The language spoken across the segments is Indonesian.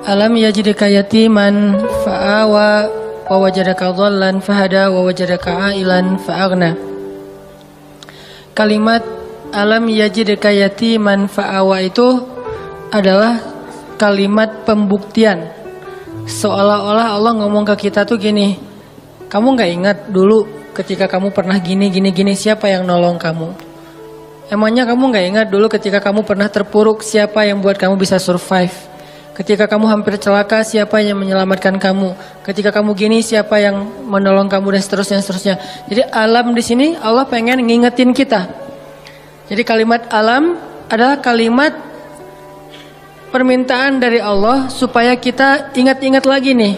Alam yajidka yatiman fa'awa wa wajadaka dhallan fahada wa wajadaka ailan fa'aghna. Kalimat alam yajidka yatiman fa'awa itu adalah kalimat pembuktian. Seolah-olah Allah ngomong ke kita tuh gini, kamu gak ingat dulu ketika kamu pernah gini, siapa yang nolong kamu? Emangnya kamu gak ingat dulu ketika kamu pernah terpuruk, siapa yang buat kamu bisa survive? Ketika kamu hampir celaka, siapa yang menyelamatkan kamu? Ketika kamu gini, siapa yang menolong kamu dan seterusnya. Jadi alam di sini Allah pengen ngingetin kita. Jadi kalimat alam adalah kalimat permintaan dari Allah supaya kita ingat-ingat lagi nih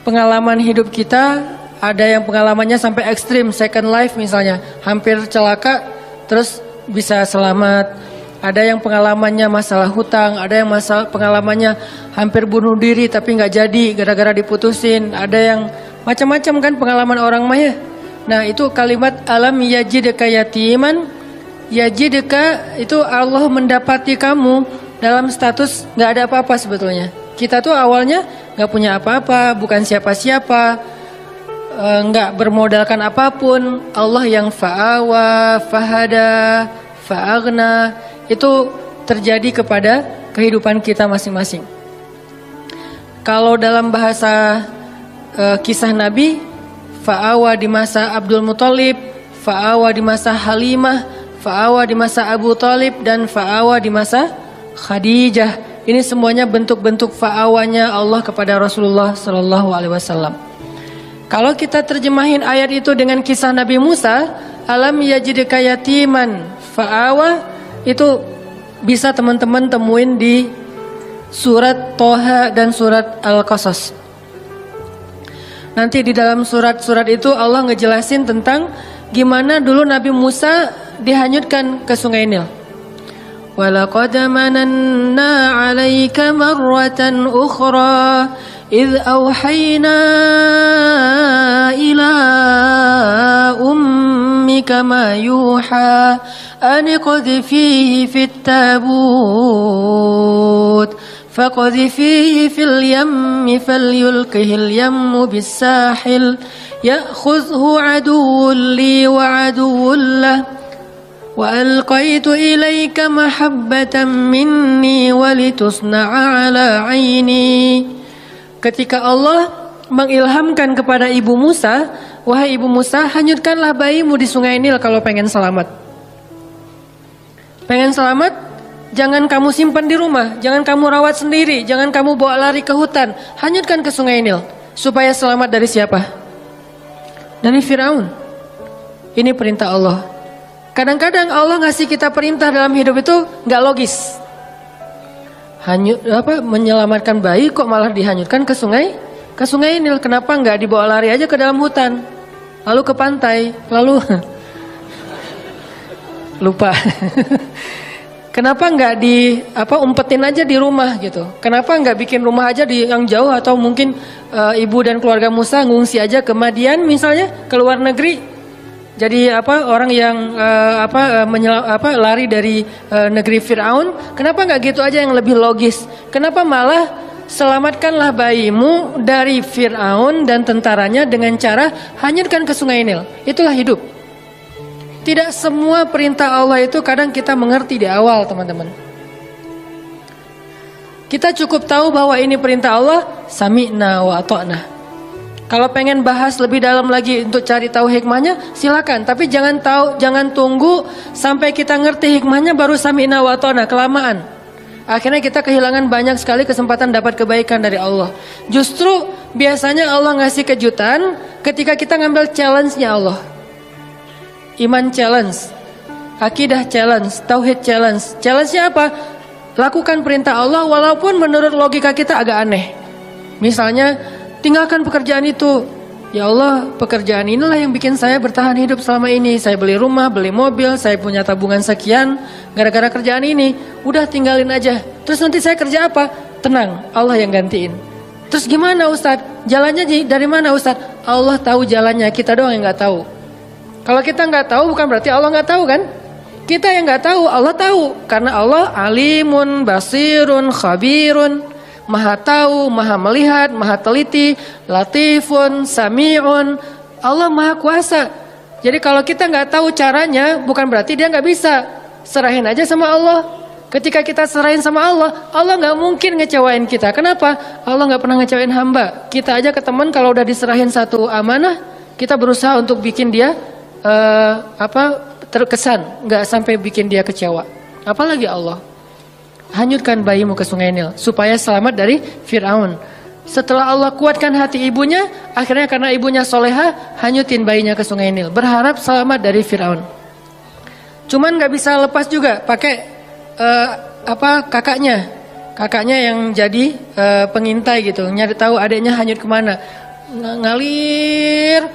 pengalaman hidup kita. Ada yang pengalamannya sampai ekstrim, second life misalnya, hampir celaka terus bisa selamat. Ada yang pengalamannya masalah hutang, ada yang pengalamannya hampir bunuh diri tapi nggak jadi gara-gara diputusin. Ada yang macam-macam kan pengalaman orang mah ya. Nah itu kalimat alam yajidka yatiman. Yajidka itu Allah mendapati kamu dalam status nggak ada apa-apa sebetulnya. Kita tuh awalnya nggak punya apa-apa, bukan siapa-siapa, nggak bermodalkan apapun. Allah yang fa'awa, fahada, fa'aghna itu terjadi kepada kehidupan kita masing-masing. Kalau dalam bahasa kisah Nabi, fa'awa di masa Abdul Muthalib, fa'awa di masa Halimah, fa'awa di masa Abu Thalib, dan fa'awa di masa Khadijah. Ini semuanya bentuk-bentuk fa'awanya Allah kepada Rasulullah Sallallahu Alaihi Wasallam. Kalau kita terjemahin ayat itu dengan kisah Nabi Musa, alam yajidka yatiman fa'awa, itu bisa teman-teman temuin di surat Toha dan surat Al-Qasas. Nanti di dalam surat-surat itu Allah ngejelasin tentang gimana dulu Nabi Musa dihanyutkan ke Sungai Nil. Walaqad mananna 'alaika marratan ukhra idh awhayna ila ummika ma yuha an qadhifihi fit tabut faqadhifihi fil yammi falyulqihi al yammu bis sahil ya'khudhu 'aduwwun li wa 'aduwwun lahu wa alqaitu ilayka mahabbatan minni walitusna'a 'ala 'aini. Ketika Allah mengilhamkan kepada Ibu Musa, wahai Ibu Musa, hanyutkanlah bayimu di Sungai Nil kalau pengen selamat. Pengen selamat, jangan kamu simpan di rumah, jangan kamu rawat sendiri, jangan kamu bawa lari ke hutan, hanyutkan ke Sungai Nil. Supaya selamat dari siapa? Dari Firaun. Ini perintah Allah. Kadang-kadang Allah ngasih kita perintah dalam hidup itu nggak logis. Menyelamatkan bayi kok malah dihanyutkan ke sungai Nil. Kenapa nggak dibawa lari aja ke dalam hutan, lalu ke pantai, lalu lupa. Kenapa nggak umpetin aja di rumah gitu? Kenapa nggak bikin rumah aja di yang jauh, atau mungkin ibu dan keluarga Musa ngungsi aja ke Madian misalnya, ke luar negeri. Jadi orang yang lari dari negeri Firaun, kenapa nggak gitu aja yang lebih logis? Kenapa malah selamatkanlah bayimu dari Firaun dan tentaranya dengan cara hanyutkan ke Sungai Nil? Itulah hidup. Tidak semua perintah Allah itu kadang kita mengerti di awal, teman-teman. Kita cukup tahu bahwa ini perintah Allah, sami'na wa ata'na. Kalau pengen bahas lebih dalam lagi untuk cari tahu hikmahnya, silakan. Tapi jangan tunggu sampai kita ngerti hikmahnya baru sami'na wa ata'na, kelamaan. Akhirnya kita kehilangan banyak sekali kesempatan dapat kebaikan dari Allah. Justru biasanya Allah ngasih kejutan ketika kita ngambil challenge-nya Allah. Iman challenge, akidah challenge, tauhid challenge. Challenge-nya apa? Lakukan perintah Allah walaupun menurut logika kita agak aneh. Misalnya, tinggalkan pekerjaan itu. Ya Allah, pekerjaan inilah yang bikin saya bertahan hidup selama ini. Saya beli rumah, beli mobil, saya punya tabungan sekian gara-gara kerjaan ini. Udah tinggalin aja. Terus nanti saya kerja apa? Tenang, Allah yang gantiin. Terus gimana Ustadz? Jalannya dari mana Ustadz? Allah tahu jalannya, kita doang yang gak tahu. Kalau kita nggak tahu bukan berarti Allah nggak tahu kan? Kita yang nggak tahu, Allah tahu. Karena Allah alimun, basirun, khabirun. maha tahu, maha melihat, maha teliti, latifun, sami'un. Allah maha kuasa. Jadi kalau kita nggak tahu caranya, bukan berarti dia nggak bisa. Serahin aja sama Allah. Ketika kita serahin sama Allah, Allah nggak mungkin ngecewain kita. Kenapa? Allah nggak pernah ngecewain hamba. Kita aja ke teman kalau udah diserahin satu amanah, kita berusaha untuk bikin dia terkesan, nggak sampai bikin dia kecewa. Apalagi Allah. Hanyutkan bayimu ke sungai Nil supaya selamat dari Fir'aun. Setelah Allah kuatkan hati ibunya, akhirnya karena ibunya soleha, hanyutin bayinya ke sungai Nil, berharap selamat dari Fir'aun. Cuman nggak bisa lepas juga, pakai kakaknya yang jadi pengintai gitu, nyari tahu adiknya hanyut kemana. Ngalir,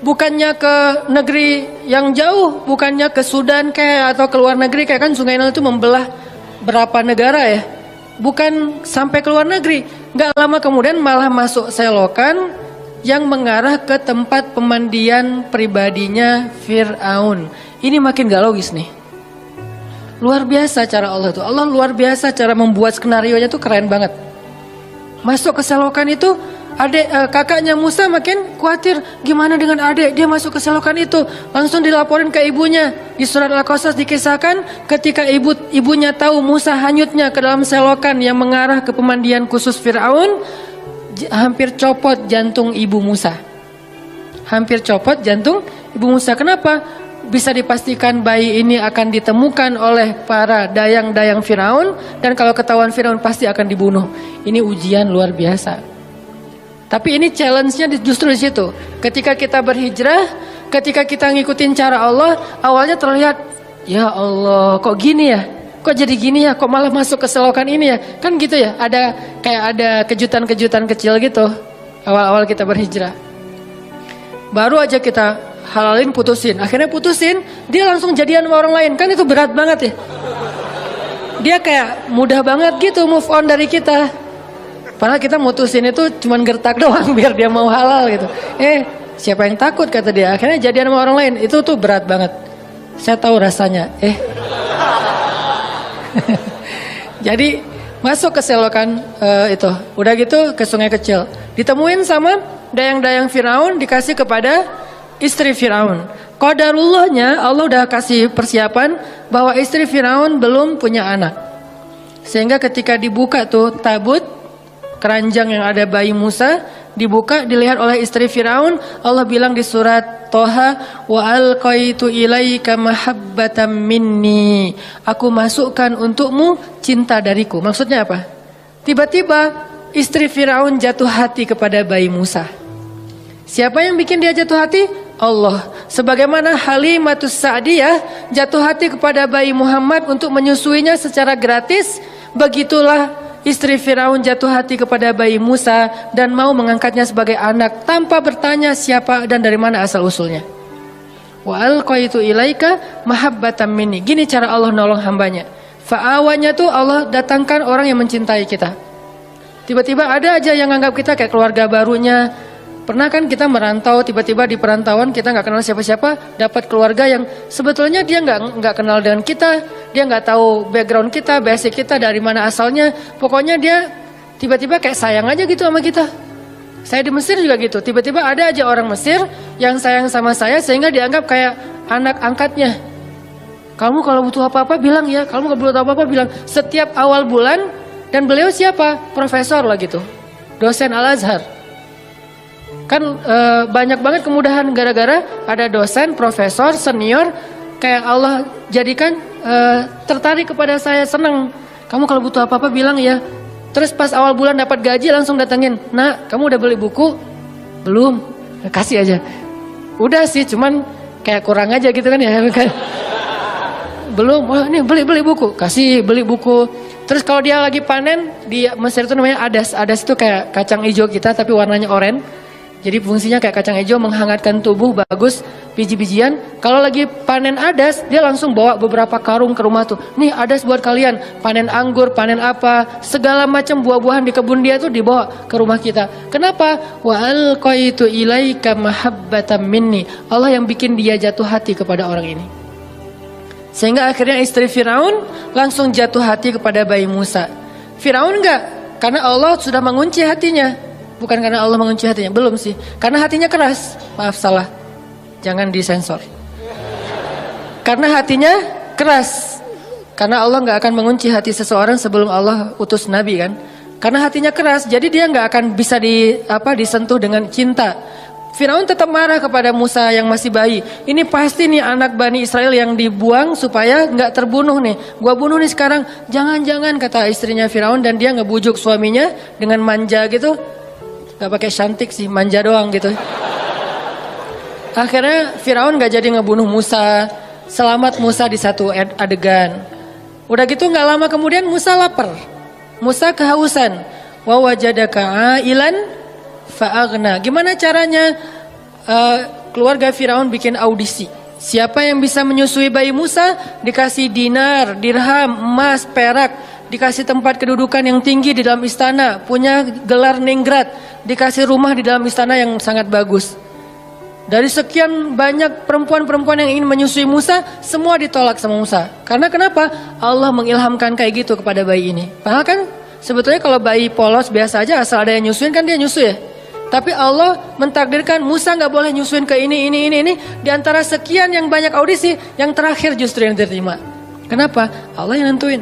bukannya ke negeri yang jauh, bukannya ke Sudan kayak atau ke luar negeri kayak, kan sungai Nil itu membelah berapa negara ya, bukan sampai ke luar negeri. Gak lama kemudian malah masuk selokan yang mengarah ke tempat pemandian pribadinya Fir'aun. Ini makin gak logis nih. Luar biasa cara Allah tuh. Allah luar biasa cara membuat skenarionya tuh keren banget. Masuk ke selokan itu, kakaknya Musa makin khawatir, gimana dengan adik, dia masuk ke selokan itu. Langsung dilaporin ke ibunya. Di surat Al-Qasas dikisahkan ketika ibunya tahu Musa hanyutnya ke dalam selokan yang mengarah ke pemandian khusus Fir'aun, hampir copot jantung ibu Musa. Hampir copot jantung ibu Musa. Kenapa? Bisa dipastikan bayi ini akan ditemukan oleh para dayang-dayang Firaun, dan kalau ketahuan Firaun pasti akan dibunuh. Ini ujian luar biasa. Tapi ini challenge-nya justru di situ. Ketika kita berhijrah, ketika kita ngikutin cara Allah, awalnya terlihat, ya Allah, kok gini ya? Kok jadi gini ya? Kok malah masuk ke selokan ini ya? Kan gitu ya, ada kejutan-kejutan kecil gitu awal-awal kita berhijrah. Baru aja kita halalin, putusin, akhirnya putusin, dia langsung jadian sama orang lain. Kan itu berat banget ya. Dia kayak mudah banget gitu move on dari kita. Padahal kita mutusin itu cuman gertak doang biar dia mau halal gitu. Siapa yang takut, kata dia. Akhirnya jadian sama orang lain. Itu tuh berat banget. Saya tahu rasanya. Jadi masuk ke selokan itu. Udah gitu ke sungai kecil. Ditemuin sama dayang-dayang Firaun, dikasih kepada istri Firaun. Qadarullahnya Allah udah kasih persiapan bahwa istri Firaun belum punya anak. Sehingga ketika dibuka tuh tabut, keranjang yang ada bayi Musa, dibuka, dilihat oleh istri Firaun. Allah bilang di surat Toha, wa alqaitu ilaika mahabbatan minni. Aku masukkan untukmu cinta dariku. Maksudnya apa? Tiba-tiba istri Firaun jatuh hati kepada bayi Musa. Siapa yang bikin dia jatuh hati? Allah. Sebagaimana Halimatus Sa'diyah jatuh hati kepada bayi Muhammad untuk menyusuinya secara gratis, begitulah istri Firaun jatuh hati kepada bayi Musa dan mau mengangkatnya sebagai anak tanpa bertanya siapa dan dari mana asal usulnya. Wa alqaitu ilaika mahabbatan minni. Gini cara Allah nolong hambanya. Fa'awanya tuh Allah datangkan orang yang mencintai kita. Tiba-tiba ada aja yang anggap kita kayak keluarga barunya. Pernah kan kita merantau, tiba-tiba di perantauan kita nggak kenal siapa-siapa, dapat keluarga yang sebetulnya dia nggak kenal dengan kita, dia nggak tahu background kita, basic kita dari mana asalnya. Pokoknya dia tiba-tiba kayak sayang aja gitu sama kita. Saya di Mesir juga gitu, tiba-tiba ada aja orang Mesir yang sayang sama saya sehingga dianggap kayak anak angkatnya. Kamu kalau butuh apa-apa bilang ya, kamu kalau butuh apa-apa bilang. Setiap awal bulan, dan beliau siapa? Profesor lah gitu, dosen Al-Azhar. Kan banyak banget kemudahan gara-gara ada dosen, profesor, senior. Kayak Allah jadikan tertarik kepada saya, senang. Kamu kalau butuh apa-apa bilang ya. Terus pas awal bulan dapat gaji langsung datengin. Nah, kamu udah beli buku? Belum. Kasih aja. Udah sih, cuman kayak kurang aja gitu kan ya. Belum. Oh, ini beli buku. Kasih beli buku. Terus kalau dia lagi panen, di Mesir itu namanya adas. Adas itu kayak kacang hijau kita tapi warnanya oranye. Jadi fungsinya kayak kacang hijau, menghangatkan tubuh, bagus, biji-bijian. Kalau lagi panen adas, dia langsung bawa beberapa karung ke rumah tuh. Nih adas buat kalian, panen anggur, panen apa, segala macam buah-buahan di kebun dia tuh dibawa ke rumah kita. Kenapa? Wa alqaitu ilaika mahabbatan minni. Allah yang bikin dia jatuh hati kepada orang ini. Sehingga akhirnya istri Firaun langsung jatuh hati kepada bayi Musa. Firaun enggak, Karena Allah sudah mengunci hatinya. Bukan karena Allah mengunci hatinya, belum sih. Karena hatinya keras. Maaf salah. Jangan disensor. Karena hatinya keras. Karena Allah nggak akan mengunci hati seseorang sebelum Allah utus Nabi kan. Karena hatinya keras, jadi dia nggak akan bisa disentuh dengan cinta. Firaun tetap marah kepada Musa yang masih bayi. Ini pasti nih anak Bani Israel yang dibuang supaya nggak terbunuh nih. Gua bunuh nih sekarang. Jangan-jangan kata istrinya Firaun, dan dia ngebujuk suaminya dengan manja gitu. Gak pakai cantik sih, manja doang gitu. Akhirnya Firaun gak jadi ngebunuh Musa. Selamat Musa di satu adegan. Udah gitu gak lama kemudian Musa lapar. Musa kehausan. Wa wajadaka ailan fa'aghna. Gimana caranya keluarga Firaun bikin audisi? Siapa yang bisa menyusui bayi Musa dikasih dinar, dirham, emas, perak, dikasih tempat kedudukan yang tinggi di dalam istana, punya gelar ningrat, dikasih rumah di dalam istana yang sangat bagus. Dari sekian banyak perempuan-perempuan yang ingin menyusui Musa, semua ditolak sama Musa. Karena kenapa? Allah mengilhamkan kayak gitu kepada bayi ini. Padahal kan sebetulnya kalau bayi polos biasa aja, asal ada yang nyusuin kan dia nyusu ya. Tapi Allah mentakdirkan Musa nggak boleh nyusuin ke ini. Di antara sekian yang banyak audisi, yang terakhir justru yang diterima. Kenapa? Allah yang nentuin.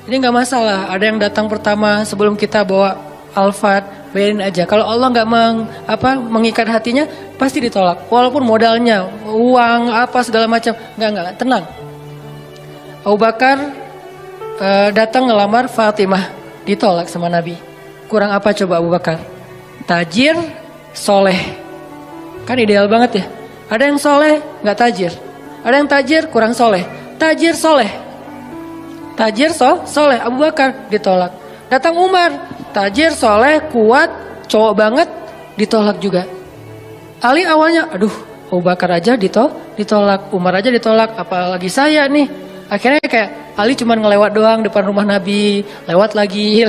Ini nggak masalah. Ada yang datang pertama sebelum kita bawa Alphard, biarin aja. Kalau Allah nggak mengikat hatinya, pasti ditolak. Walaupun modalnya, uang, apa segala macam, nggak, tenang. Abu Bakar datang ngelamar Fatimah, ditolak sama Nabi. Kurang apa coba Abu Bakar? Tajir, soleh. Kan ideal banget ya. Ada yang soleh, nggak tajir. Ada yang tajir, kurang soleh. Tajir, soleh. Tajir, soleh. Abu Bakar ditolak. Datang Umar, tajir, soleh, kuat, cowok banget, ditolak juga. Ali awalnya, aduh, Abu Bakar aja ditolak, Umar aja ditolak, apalagi saya nih. Akhirnya kayak Ali cuma ngelewat doang depan rumah Nabi, lewat lagi.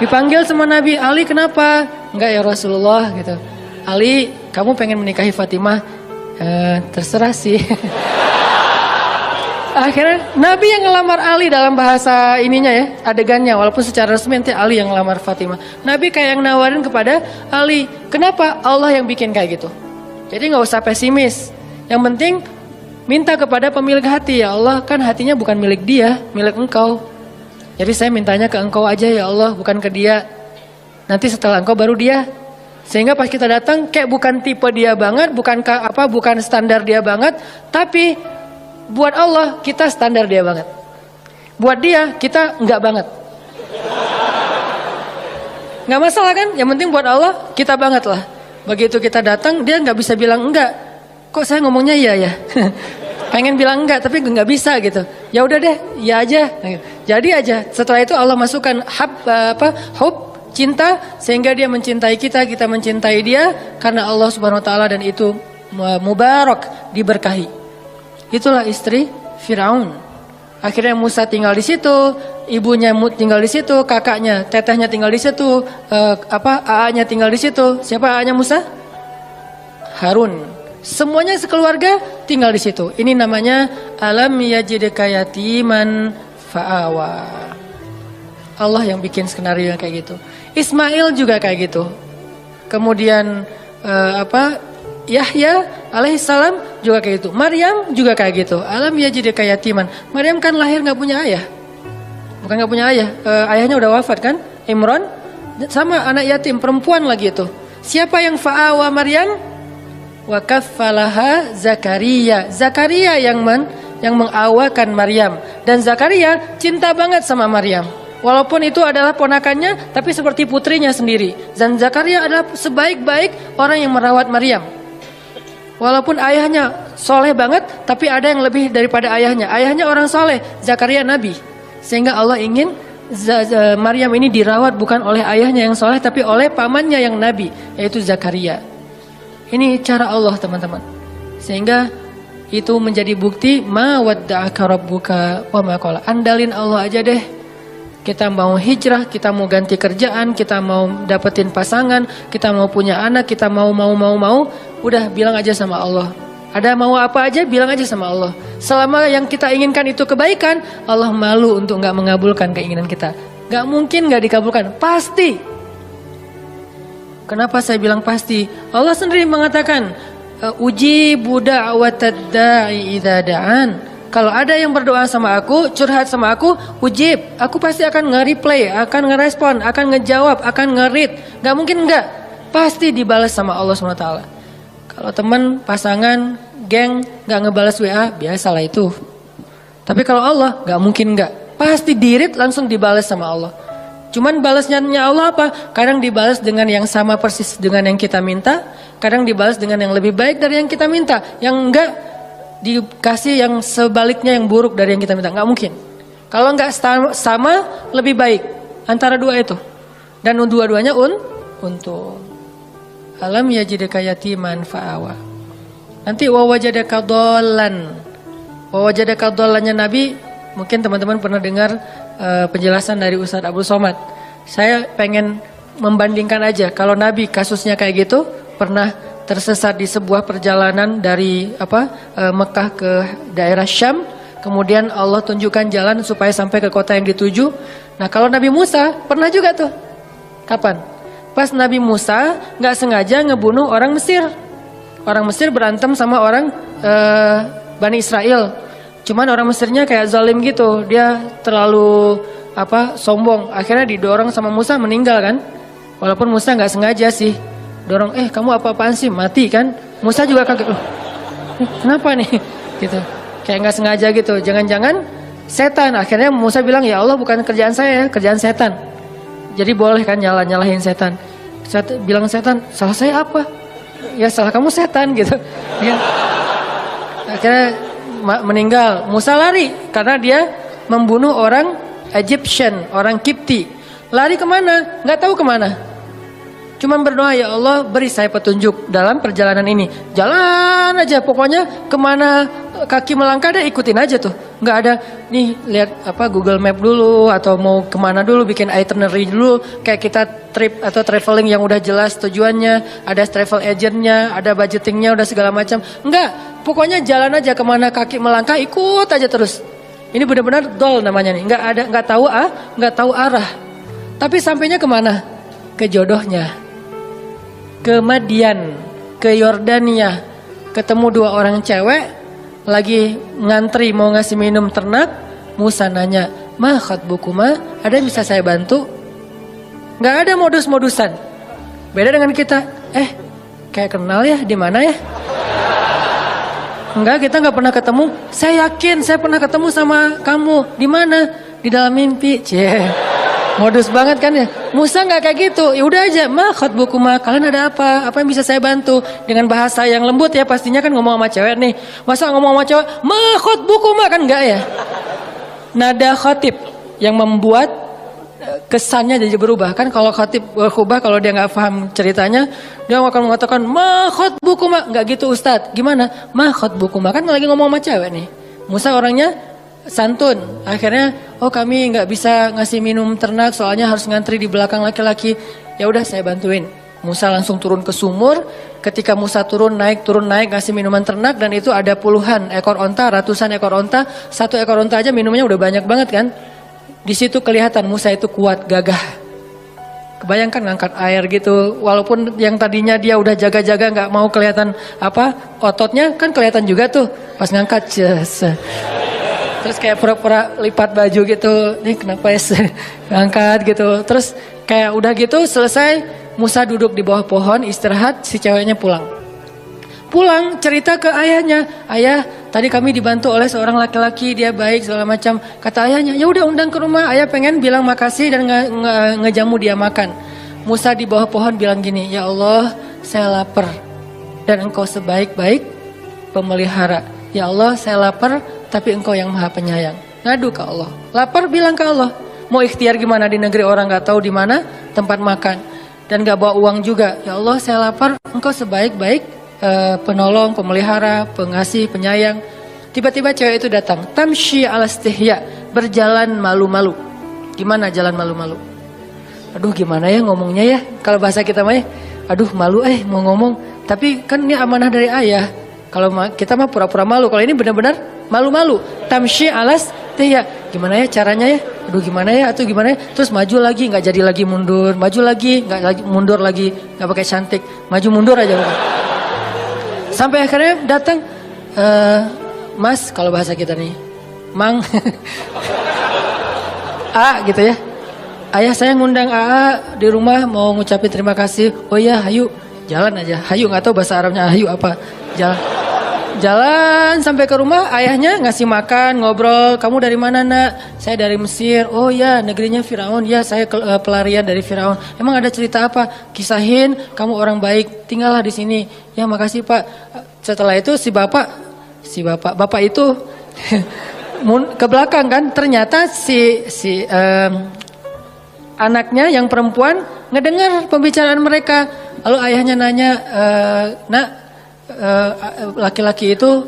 Dipanggil sama Nabi, Ali kenapa? Enggak ya Rasulullah gitu. Ali, kamu pengen menikahi Fatimah? Terserah sih. Akhirnya Nabi yang ngelamar Ali dalam bahasa ininya ya, adegannya, walaupun secara resmi nanti Ali yang ngelamar Fatimah. Nabi kayak yang nawarin kepada Ali. Kenapa? Allah yang bikin kayak gitu. Jadi gak usah pesimis. Yang penting minta kepada pemilik hati. Ya Allah, kan hatinya bukan milik dia, milik engkau. Jadi saya mintanya ke engkau aja ya Allah, bukan ke dia. Nanti setelah engkau baru dia. Sehingga pas kita datang kayak bukan tipe dia banget, bukan standar dia banget, tapi buat Allah kita standar dia banget. Buat dia kita enggak banget. Enggak masalah kan? Yang penting buat Allah kita banget lah. Begitu kita datang dia enggak bisa bilang enggak. Kok saya ngomongnya iya ya? Pengen bilang enggak tapi enggak bisa gitu. Ya udah deh, ya aja. Jadi aja. Setelah itu Allah masukkan hub, cinta, sehingga dia mencintai kita mencintai dia karena Allah Subhanahu wa taala, dan itu mubarak, diberkahi. Itulah istri Firaun. Akhirnya Musa tinggal di situ, ibunya tinggal di situ, kakaknya, tetehnya tinggal di situ, AA-nya tinggal di situ. Siapa AA-nya Musa? Harun. Semuanya sekeluarga tinggal di situ. Ini namanya alam yajidka yatiman fa'awa. Allah yang bikin skenario kayak gitu. Ismail juga kayak gitu. Kemudian Yahya alaihissalam juga kayak gitu. Maryam juga kayak gitu. Alam yajidka yatiman. Maryam kan lahir nggak punya ayah. Bukan nggak punya ayah. Ayahnya udah wafat kan? Imran sama anak yatim perempuan lagi itu. Siapa yang fa'awa Maryam? Wa kaffalaha Zakaria. Zakaria yang mengawakan Maryam, dan Zakaria cinta banget sama Maryam. Walaupun itu adalah ponakannya, tapi seperti putrinya sendiri. Dan Zakaria adalah sebaik-baik orang yang merawat Maryam. Walaupun ayahnya soleh banget, tapi ada yang lebih daripada ayahnya. Ayahnya orang soleh, Zakaria nabi. Sehingga Allah ingin Maryam ini dirawat bukan oleh ayahnya yang soleh, tapi oleh pamannya yang nabi, yaitu Zakaria. Ini cara Allah teman-teman. Sehingga itu menjadi bukti ma wadda'aka rabbuka wa ma qala. Andalin Allah aja deh. Kita mau hijrah, kita mau ganti kerjaan, kita mau dapetin pasangan, kita mau punya anak, kita mau, udah bilang aja sama Allah. Ada mau apa aja bilang aja sama Allah. Selama yang kita inginkan itu kebaikan, Allah malu untuk gak mengabulkan keinginan kita. Gak mungkin gak dikabulkan, pasti. Kenapa saya bilang pasti? Allah sendiri mengatakan, ujibu da'watad da'i idza da'an. Kalau ada yang berdoa sama aku, curhat sama aku, ujib. Aku pasti akan nge-replay, akan ngerespon, akan ngejawab, akan nge-read. Gak mungkin enggak. Pasti dibalas sama Allah SWT. Kalau teman, pasangan, geng gak ngebalas WA, biasalah itu. Tapi kalau Allah, gak mungkin enggak. Pasti di-read langsung dibalas sama Allah. Cuman balasnya Allah apa? Kadang dibalas dengan yang sama persis dengan yang kita minta. Kadang dibalas dengan yang lebih baik dari yang kita minta. Yang enggak, dikasih yang sebaliknya yang buruk dari yang kita minta. Nggak mungkin. Kalau nggak sama lebih baik antara dua itu. Dan dua-duanya untung. Alam yajidaka yatiman fa'awa. Nanti wawajadaka dhallan. Wawajadaka dhallannya Nabi, mungkin teman-teman pernah dengar penjelasan dari Ustadz Abdul Somad. Saya pengen membandingkan aja. Kalau Nabi kasusnya kayak gitu, pernah tersesat di sebuah perjalanan dari Mekah ke daerah Syam, kemudian Allah tunjukkan jalan supaya sampai ke kota yang dituju. Nah, kalau Nabi Musa pernah juga tuh. Kapan? Pas Nabi Musa nggak sengaja ngebunuh orang Mesir. Orang Mesir berantem sama orang Bani Israel. Cuman orang Mesirnya kayak zalim gitu. Dia terlalu sombong. Akhirnya didorong sama Musa, meninggal kan. Walaupun Musa nggak sengaja sih. Dorong, kamu apa-apaan sih, mati kan? Musa juga kaget, kenapa nih? Gitu, kayak nggak sengaja gitu. Jangan-jangan setan. Akhirnya Musa bilang, ya Allah bukan kerjaan saya, kerjaan setan. Jadi boleh kan nyalahin setan. Bilang setan, salah saya apa? Ya salah kamu setan gitu. Ya. Akhirnya meninggal. Musa lari karena dia membunuh orang Egyptian, orang Kipti. Lari kemana? Nggak tahu kemana. Cuman berdoa, ya Allah beri saya petunjuk dalam perjalanan ini. Jalan aja, pokoknya kemana kaki melangkah deh ikutin aja tuh. Nggak ada, nih lihat Google Map dulu atau mau kemana dulu, bikin itinerary dulu. Kayak kita trip atau traveling yang udah jelas tujuannya, ada travel agentnya, ada budgetingnya, udah segala macam. Enggak, pokoknya jalan aja kemana kaki melangkah ikut aja terus. Ini benar-benar dol namanya nih, nggak tahu arah. Tapi sampainya kemana? Ke jodohnya. Ke Madian, ke Yordania, ketemu dua orang cewek lagi ngantri mau ngasih minum ternak. Musa nanya, ma khatbukuma, ada yang bisa saya bantu? Nggak ada modus-modusan. Beda dengan kita, kayak kenal ya, di mana ya? Enggak, kita nggak pernah ketemu. Saya yakin saya pernah ketemu sama kamu. Di mana? Di dalam mimpi. Modus banget kan ya. Musa nggak kayak gitu. Ya udah aja, ma khatbukuma, kalian ada apa? Apa yang bisa saya bantu? Dengan bahasa yang lembut ya, pastinya kan ngomong sama cewek nih. Masa ngomong sama cewek, ma khatbukuma, kan enggak ya? Nada khatib yang membuat kesannya jadi berubah. Kan kalau khatib berubah, kalau dia nggak paham ceritanya, dia akan mengatakan ma khatbukuma. Nggak gitu Ustadz. Gimana? Ma khatbukuma, kan lagi ngomong sama cewek nih. Musa orangnya santun. Akhirnya, kami nggak bisa ngasih minum ternak, soalnya harus ngantri di belakang laki-laki. Ya udah saya bantuin. Musa langsung turun ke sumur. Ketika Musa turun naik ngasih minuman ternak, dan itu ada puluhan ekor onta, ratusan ekor onta. Satu ekor onta aja minumnya udah banyak banget kan. Di situ kelihatan Musa itu kuat, gagah. Kebayangkan ngangkat air gitu, walaupun yang tadinya dia udah jaga-jaga nggak mau kelihatan ototnya, kan kelihatan juga tuh pas ngangkat. Terus kayak pura-pura lipat baju gitu, nih kenapa ya ngangkat gitu. Terus kayak udah gitu selesai, Musa duduk di bawah pohon istirahat, si ceweknya pulang cerita ke ayahnya, ayah tadi kami dibantu oleh seorang laki-laki, dia baik segala macam. Kata ayahnya, ya udah undang ke rumah, ayah pengen bilang makasih dan ngejamu dia makan. Musa di bawah pohon bilang gini, ya Allah saya lapar dan engkau sebaik-baik pemelihara. Ya Allah saya lapar, tapi engkau yang maha penyayang. Ngadu ke Allah. Lapar bilang ke Allah. Mau ikhtiar gimana di negeri orang gak tahu di mana tempat makan. Dan gak bawa uang juga. Ya Allah saya lapar, engkau sebaik-baik penolong, pemelihara, pengasih, penyayang. Tiba-tiba cewek itu datang. Tamshi ala istihya, berjalan malu-malu. Gimana jalan malu-malu? Aduh gimana ya ngomongnya ya. Kalau bahasa kita mah aduh malu mau ngomong. Tapi kan ini amanah dari ayah. Kalau kita mah pura-pura malu. Kalau ini benar-benar malu-malu. Tamshi alas teh ya. Gimana ya caranya ya? aduh gimana ya, atau gimana ya, terus maju lagi, nggak jadi lagi mundur, maju lagi, nggak lagi mundur lagi, nggak pakai cantik, maju mundur aja udah. Sampai akhirnya datang, Mas, kalau bahasa kita nih, Mang, A gitu ya, ayah saya ngundang AA di rumah mau ngucapin terima kasih, oh iya, hayu, jalan aja, hayu, nggak tahu bahasa Arabnya hayu apa, jalan. Jalan sampai ke rumah, ayahnya ngasih makan, ngobrol, kamu dari mana nak? Saya dari Mesir. Oh ya, negerinya Firaun. Ya, saya pelarian dari Firaun. Emang ada cerita apa? Kisahin, kamu orang baik, tinggallah di sini. Ya, makasih Pak. Setelah itu si bapak itu ke belakang kan, ternyata si anaknya yang perempuan ngedengar pembicaraan mereka. Lalu ayahnya nanya, nak, laki-laki itu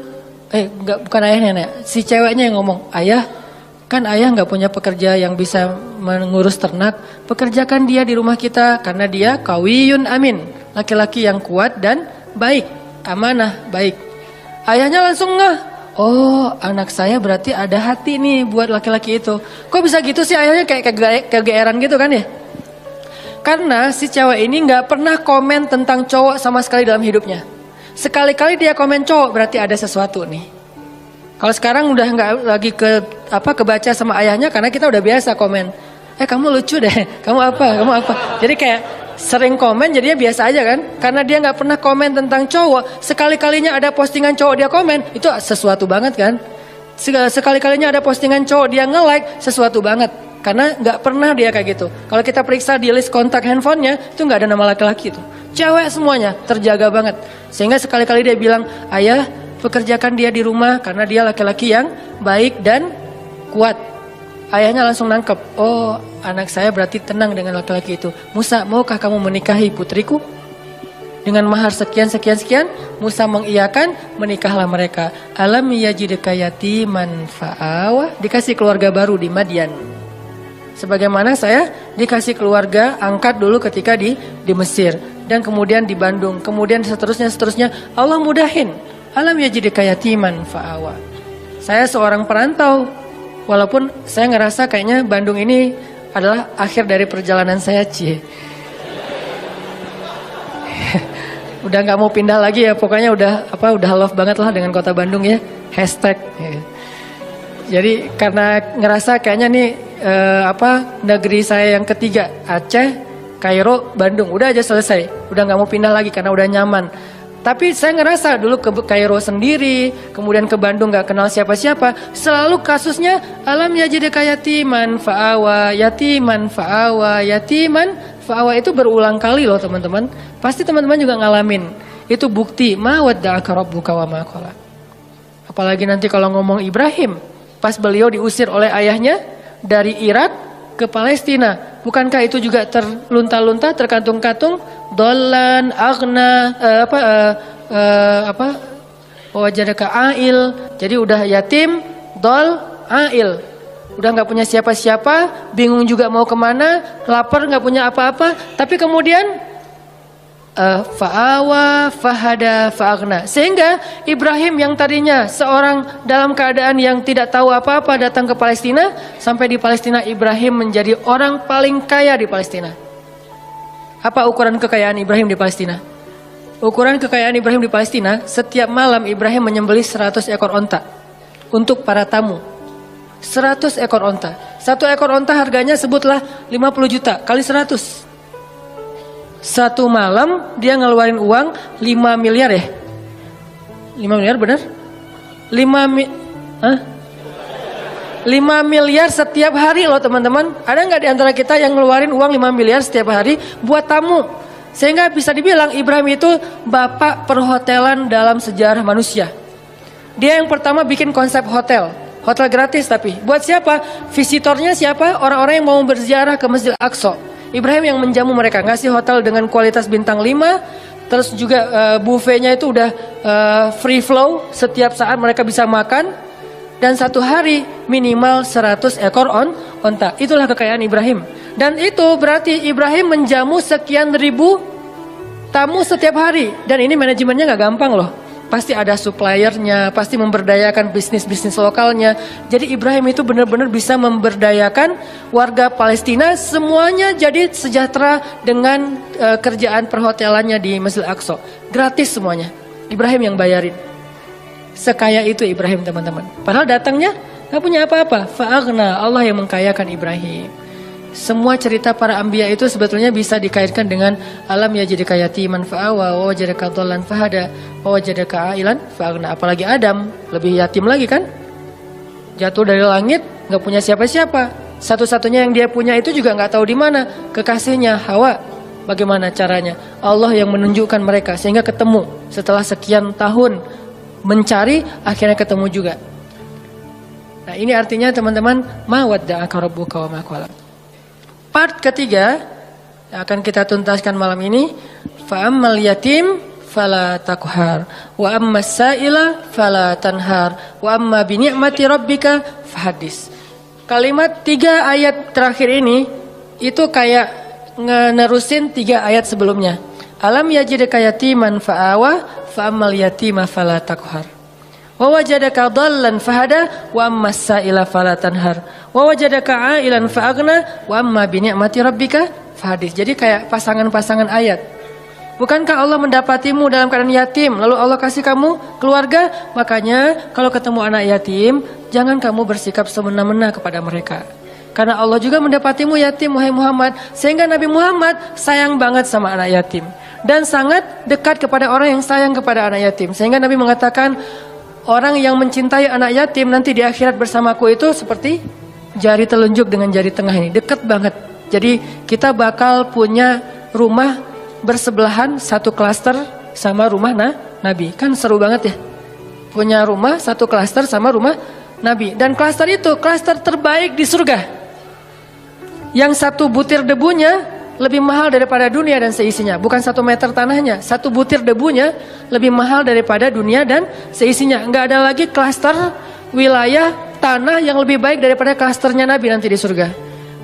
bukan ayahnya, si ceweknya yang ngomong, ayah, kan ayah nggak punya pekerja yang bisa mengurus ternak, pekerjakan dia di rumah kita karena dia qawiyun amin, laki-laki yang kuat dan baik, amanah, baik. Ayahnya langsung ngeh, oh anak saya berarti ada hati nih buat laki-laki itu. Kok bisa gitu sih, ayahnya kayak kegeeran gitu kan ya? Karena si cewek ini nggak pernah komen tentang cowok sama sekali dalam hidupnya. Sekali-kali dia komen cowok berarti ada sesuatu nih. Kalau sekarang udah nggak lagi kebaca sama ayahnya karena kita udah biasa komen. Kamu lucu deh, kamu apa. Jadi kayak sering komen jadinya biasa aja kan. Karena dia nggak pernah komen tentang cowok. Sekali-kalinya ada postingan cowok dia komen, itu sesuatu banget kan. Sekali-kalinya ada postingan cowok dia nge-like, sesuatu banget. Karena nggak pernah dia kayak gitu. Kalau kita periksa di list kontak handphonenya itu nggak ada nama laki-laki itu. Cewek semuanya terjaga banget. Sehingga sekali-kali dia bilang, ayah pekerjakan dia di rumah karena dia laki-laki yang baik dan kuat. Ayahnya langsung nangkep, oh anak saya berarti tenang dengan laki-laki itu. Musa, maukah kamu menikahi putriku? Dengan mahar sekian. Musa mengiyakan, menikahlah mereka. Alam yajidka yatiman fa'awa, dikasih keluarga baru di Madian. Sebagaimana saya dikasih keluarga angkat dulu ketika di Mesir. Dan kemudian di Bandung. Kemudian seterusnya. Allah mudahin. Alam yajidka yatiman fa'awa. Saya seorang perantau. Walaupun saya ngerasa kayaknya Bandung ini adalah akhir dari perjalanan saya. Udah gak mau pindah lagi ya. Pokoknya udah love banget lah dengan kota Bandung ya. Hashtag. Jadi karena ngerasa kayaknya nih negeri saya yang ketiga, Aceh, Kairo, Bandung, udah aja selesai, udah nggak mau pindah lagi karena udah nyaman. Tapi saya ngerasa dulu ke Kairo sendiri, kemudian ke Bandung nggak kenal siapa-siapa, selalu kasusnya alam yajidka yatiman fa'awa, yatiman fa'awa, yatiman fa'awa, itu berulang kali loh teman-teman. Pasti teman-teman juga ngalamin. Itu bukti ma wadda'aka rabbuka wa ma qala. Apalagi nanti kalau ngomong Ibrahim, pas beliau diusir oleh ayahnya dari Irak ke Palestina, bukankah itu juga terlunta-lunta, terkantung-kantung, dolan, agna, wajadaka ail, jadi udah yatim, dol, ail, udah nggak punya siapa-siapa, bingung juga mau kemana, lapar nggak punya apa-apa, tapi kemudian fa'awa, fahada, fa'agna. Sehingga Ibrahim yang tadinya seorang dalam keadaan yang tidak tahu apa-apa datang ke Palestina. Sampai di Palestina Ibrahim menjadi orang paling kaya di Palestina. Apa ukuran kekayaan Ibrahim di Palestina? Ukuran kekayaan Ibrahim di Palestina, setiap malam Ibrahim menyembelih 100 ekor onta untuk para tamu. 100 ekor onta. Satu ekor onta harganya sebutlah 50 juta kali 100. Satu malam dia ngeluarin uang 5 miliar ya? 5 miliar benar? 5 miliar setiap hari loh teman-teman. Ada nggak di antara kita yang ngeluarin uang 5 miliar setiap hari buat tamu? Sehingga bisa dibilang Ibrahim itu bapak perhotelan dalam sejarah manusia. Dia yang pertama bikin konsep hotel. Hotel gratis tapi. Buat siapa? Visitornya siapa? Orang-orang yang mau berziarah ke Masjid Al-Aqsa. Ibrahim yang menjamu mereka, ngasih hotel dengan kualitas bintang 5, terus juga buffetnya itu udah free flow, setiap saat mereka bisa makan, dan satu hari minimal 100 ekor onta. Itulah kekayaan Ibrahim. Dan itu berarti Ibrahim menjamu sekian ribu tamu setiap hari. Dan ini manajemennya gak gampang loh. pasti ada suppliernya, pasti memberdayakan bisnis-bisnis lokalnya. Jadi Ibrahim itu benar-benar bisa memberdayakan warga Palestina, semuanya jadi sejahtera dengan kerjaan perhotelannya di Masjid Al-Aqsa. Gratis semuanya, Ibrahim yang bayarin. Sekaya itu Ibrahim, teman-teman. Padahal datangnya gak punya apa-apa. Fa'aghna, Allah yang mengkayakan Ibrahim. Semua cerita para anbiya itu sebetulnya bisa dikaitkan dengan alam yajidka yatiman fa'awa wa wajadaka dhallan fahada wa wajadaka ailan fa'aghna. Apalagi Adam, lebih yatim lagi kan? Jatuh dari langit, gak punya siapa-siapa. Satu-satunya yang dia punya itu juga gak tahu di mana. Kekasihnya Hawa. Bagaimana caranya? Allah yang menunjukkan mereka sehingga ketemu. Setelah sekian tahun mencari, akhirnya ketemu juga. Nah, ini artinya teman-teman, ma wadda'aka rabbuka wa ma qala. Part ketiga yang akan kita tuntaskan malam ini, fa ammal yatim fala taqhar wa ammas sa'ila fala tanhar wa amma bi ni'mati rabbika fahaddis. Kalimat 3 ayat terakhir ini itu kayak ngenerusin 3 ayat sebelumnya. Alam yajidka yatiman fa'awa fa ammal yatima fala taqhar wa wajadaka dhallan fahada wa ammas sa'ila fala tanhar wa wajadaka ailan fa'aghna wa amma bi ni'mati rabbika fahaddis. Jadi kayak pasangan-pasangan ayat. Bukankah Allah mendapatimu dalam keadaan yatim, lalu Allah kasih kamu keluarga? Makanya kalau ketemu anak yatim, jangan kamu bersikap semena-mena kepada mereka. Karena Allah juga mendapatimu yatim, wahai Muhammad. Sehingga Nabi Muhammad sayang banget sama anak yatim. Dan sangat dekat kepada orang yang sayang kepada anak yatim. Sehingga Nabi mengatakan, orang yang mencintai anak yatim nanti di akhirat bersamaku itu seperti jari telunjuk dengan jari tengah ini. Dekat banget. Jadi kita bakal punya rumah bersebelahan, satu klaster sama rumah Nabi. Kan seru banget ya. Punya rumah satu klaster sama rumah Nabi. Dan klaster itu klaster terbaik di surga. Yang satu butir debunya lebih mahal daripada dunia dan seisinya. Bukan 1 meter tanahnya, 1 butir debunya lebih mahal daripada dunia dan seisinya. Enggak ada lagi klaster wilayah tanah yang lebih baik daripada klasternya Nabi nanti di surga.